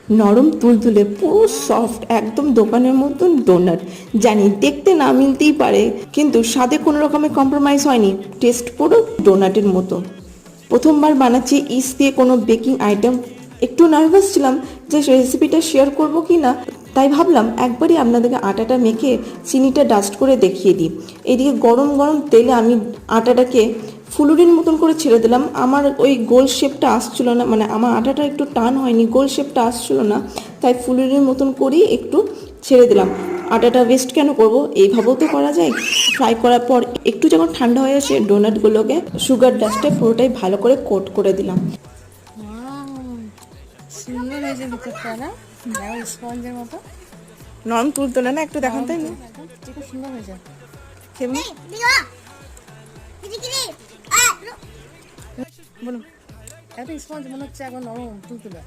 নরম তুলতুলে পুরো সফট একদম দোকানের মতন ডোনাট। জানি দেখতে না মিলতেই পারে, কিন্তু স্বাদে কোনো রকমের কম্প্রোমাইজ হয়নি, টেস্ট পুরো ডোনাটের মতো। প্রথমবার বানাচ্ছি ইস্ট দিয়ে কোনো বেকিং আইটেম, একটু নার্ভাস ছিলাম যে রেসিপিটা শেয়ার করব কি না, তাই ভাবলাম একবারই আপনাদেরকে আটাটা মেখে চিনিটা ডাস্ট করে দেখিয়ে দিই। এদিকে গরম গরম তেলে আমি আটাটাকে ফুলুরির মতন করে ছেড়ে দিলাম। আমার ওই গোল শেপটা আসছিল না, মানে আমার আটাটা একটু টান হয়নি, গোল শেপটা আসছিল না, তাই ফুলুরির মতন করেই একটু ছেড়ে দিলাম। আটাটা ওয়েস্ট কেন করব, এইভাবেও তো করা যায়। ফ্রাই করার পর একটু যখন ঠান্ডা হয়ে আসে ডোনাটগুলোকে সুগার ডাস্টে পুরোটাই ভালো করে কোট করে দিলাম। সুন্দর হয়েছে ভিতরটা না, স্পঞ্জের মতো নরম তুলতুলে না, একটু দেখান তাই না, খুব সুন্দর হয়েছে। বলুন। এত স্পঞ্জ মনে হচ্ছে এখন নরম তুলতুলে।